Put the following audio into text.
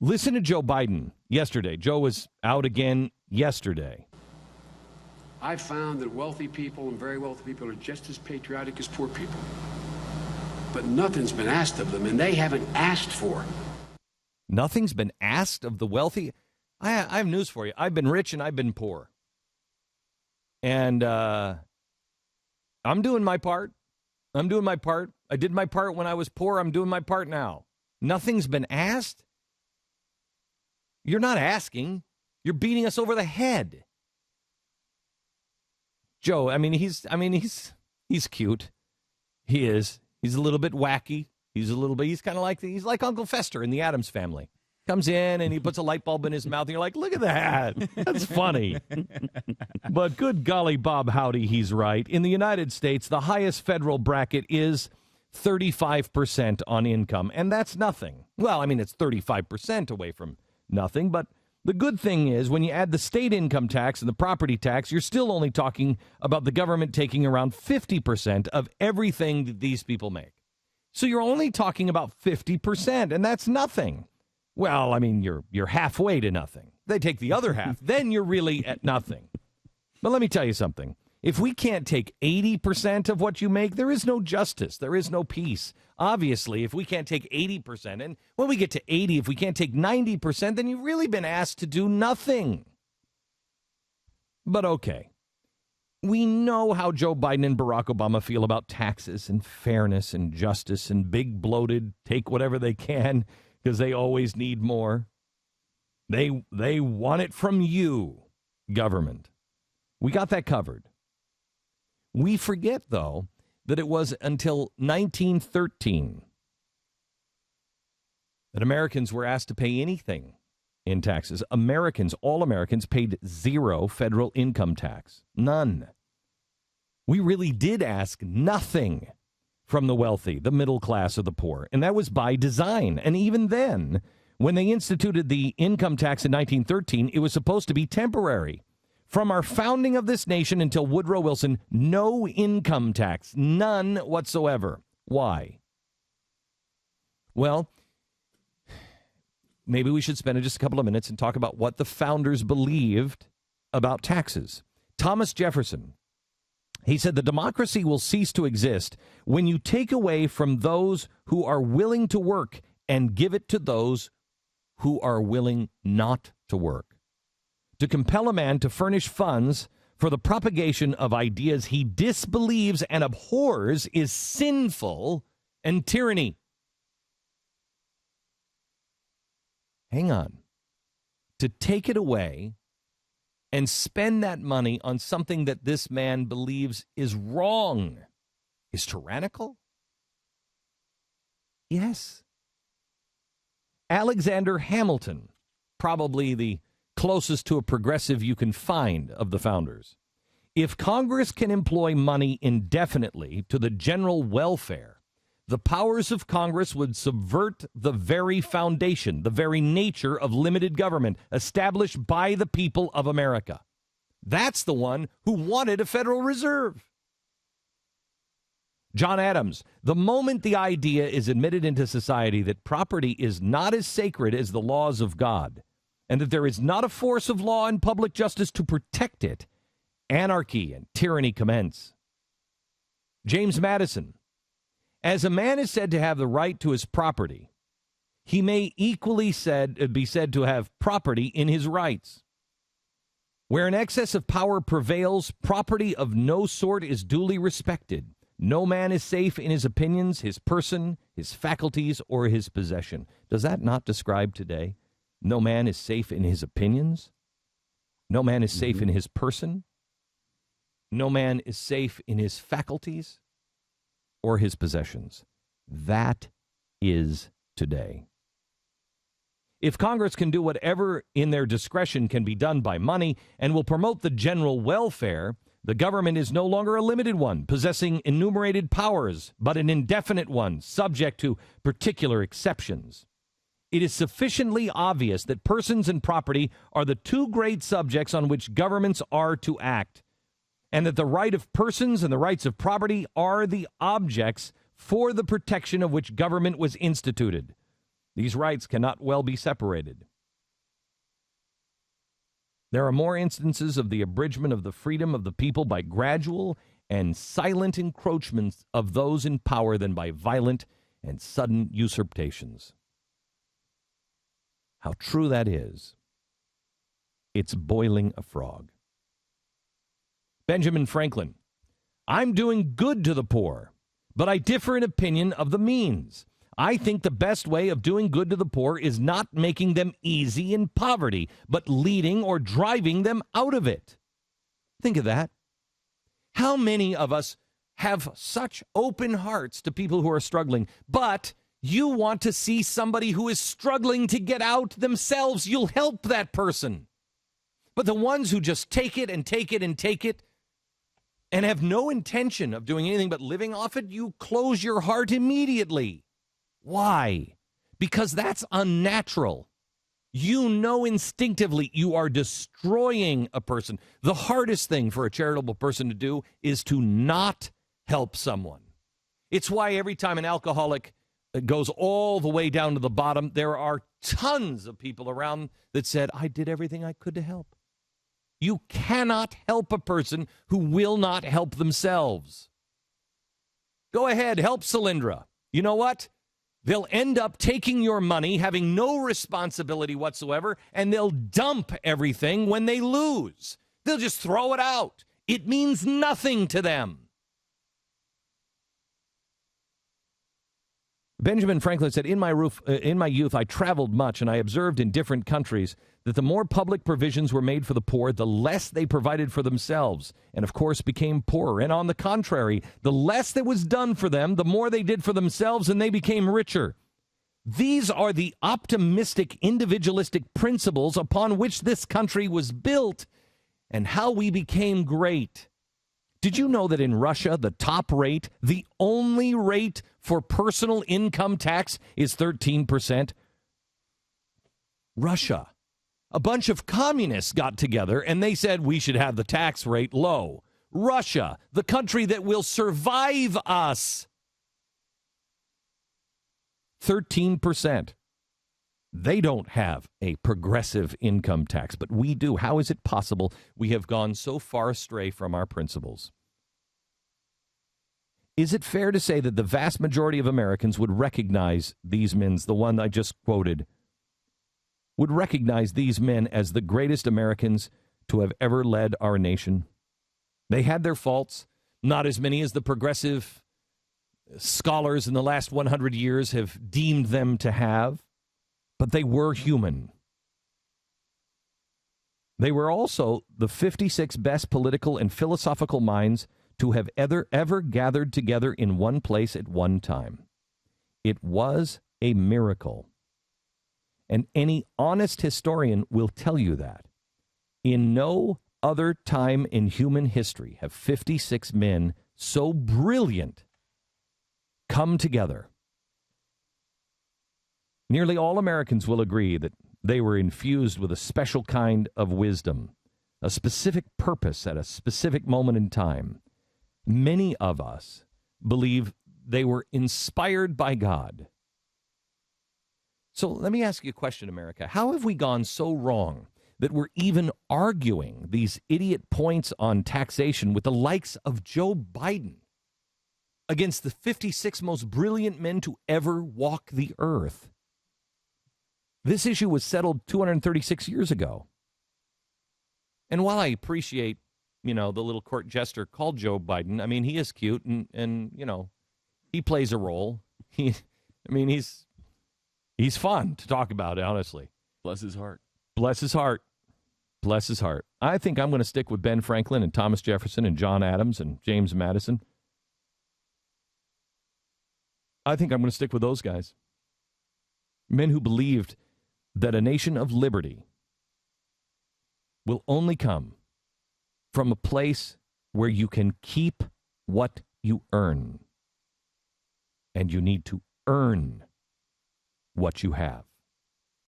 Listen to Joe Biden yesterday. Joe was out again yesterday. I've found that wealthy people and very wealthy people are just as patriotic as poor people. But nothing's been asked of them, and they haven't asked for. Nothing's been asked of the wealthy? I have news for you. I've been rich and I've been poor. And I'm doing my part. I did my part when I was poor. I'm doing my part now. Nothing's been asked? You're not asking. You're beating us over the head. Joe, he's cute. He is. He's a little bit wacky. He's kind of like he's like Uncle Fester in the Addams Family. Comes in and he puts a light bulb in his mouth and you're like, look at that. That's funny. But good golly, Bob Howdy, he's right. In the United States, the highest federal bracket is 35% on income, and that's nothing. Well, it's 35% away from nothing, but the good thing is when you add the state income tax and the property tax, you're still only talking about the government taking around 50% of everything that these people make. So you're only talking about 50%, and that's nothing. Well, you're halfway to nothing. They take the other half, then you're really at nothing. But let me tell you something. If we can't take 80% of what you make, there is no justice. There is no peace. Obviously, if we can't take 80%, and when we get to 80, if we can't take 90%, then you've really been asked to do nothing. But okay. We know how Joe Biden and Barack Obama feel about taxes and fairness and justice and big bloated take whatever they can because they always need more. They want it from you, government. We got that covered. We forget, though, that it was until 1913 that Americans were asked to pay anything in taxes. All Americans paid zero federal income tax. None. We really did ask nothing from the wealthy, the middle class, or the poor. And that was by design. And even then, when they instituted the income tax in 1913, it was supposed to be temporary. From our founding of this nation until Woodrow Wilson, no income tax, none whatsoever. Why? Well, maybe we should spend just a couple of minutes and talk about what the founders believed about taxes. Thomas Jefferson, he said the democracy will cease to exist when you take away from those who are willing to work and give it to those who are willing not to work. To compel a man to furnish funds for the propagation of ideas he disbelieves and abhors is sinful and tyranny. Hang on. To take it away and spend that money on something that this man believes is wrong is tyrannical? Yes. Alexander Hamilton, probably the closest to a progressive you can find of the founders. If Congress can employ money indefinitely to the general welfare, the powers of Congress would subvert the very foundation, the very nature of limited government established by the people of America. That's the one who wanted a Federal Reserve. John Adams, the moment the idea is admitted into society that property is not as sacred as the laws of God, and that there is not a force of law and public justice to protect it, anarchy and tyranny commence. James Madison, as a man is said to have the right to his property, he may equally be said to have property in his rights. Where an excess of power prevails, property of no sort is duly respected. No man is safe in his opinions, his person, his faculties, or his possession. Does that not describe today? No man is safe in his opinions. No man is safe in his person. No man is safe in his faculties or his possessions. That is today. If Congress can do whatever in their discretion can be done by money and will promote the general welfare, the government is no longer a limited one, possessing enumerated powers, but an indefinite one, subject to particular exceptions. It is sufficiently obvious that persons and property are the two great subjects on which governments are to act, and that the right of persons and the rights of property are the objects for the protection of which government was instituted. These rights cannot well be separated. There are more instances of the abridgment of the freedom of the people by gradual and silent encroachments of those in power than by violent and sudden usurpations. How true that is. It's boiling a frog. Benjamin Franklin. I'm doing good to the poor, but I differ in opinion of the means. I think the best way of doing good to the poor is not making them easy in poverty, but leading or driving them out of it. Think of that. How many of us have such open hearts to people who are struggling, but you want to see somebody who is struggling to get out themselves? You'll help that person. But the ones who just take it and take it and take it and have no intention of doing anything but living off it, you close your heart immediately. Why? Because that's unnatural. You know instinctively you are destroying a person. The hardest thing for a charitable person to do is to not help someone. It's why every time an alcoholic goes all the way down to the bottom, there are tons of people around that said, I did everything I could to help. You cannot help a person who will not help themselves. Go ahead, help Solyndra. You know what? They'll end up taking your money, having no responsibility whatsoever, and they'll dump everything when they lose. They'll just throw it out. It means nothing to them. Benjamin Franklin said, in my youth, I traveled much, and I observed in different countries that the more public provisions were made for the poor, the less they provided for themselves, and of course became poorer. And on the contrary, the less that was done for them, the more they did for themselves, and they became richer. These are the optimistic, individualistic principles upon which this country was built, and how we became great. Did you know that in Russia, the top rate, the only rate for personal income tax is 13%? Russia. A bunch of communists got together and they said we should have the tax rate low. Russia, the country that will survive us. 13%. They don't have a progressive income tax, but we do. How is it possible we have gone so far astray from our principles? Is it fair to say that the vast majority of Americans would recognize these men, the one I just quoted, would recognize these men as the greatest Americans to have ever led our nation? They had their faults, not as many as the progressive scholars in the last 100 years have deemed them to have, but they were human. They were also the 56 best political and philosophical minds to have ever gathered together in one place at one time. It was a miracle. And any honest historian will tell you that. In no other time in human history have 56 men so brilliant come together. Nearly all Americans will agree that they were infused with a special kind of wisdom, a specific purpose at a specific moment in time. Many of us believe they were inspired by God. So let me ask you a question, America. How have we gone so wrong that we're even arguing these idiot points on taxation with the likes of Joe Biden against the 56 most brilliant men to ever walk the earth? This issue was settled 236 years ago. And while I appreciate, the little court jester called Joe Biden, I mean, he is cute and he plays a role. He's fun to talk about, honestly. Bless his heart. Bless his heart. Bless his heart. I think I'm going to stick with Ben Franklin and Thomas Jefferson and John Adams and James Madison. I think I'm going to stick with those guys. Men who believed that a nation of liberty will only come from a place where you can keep what you earn. And you need to earn what you have.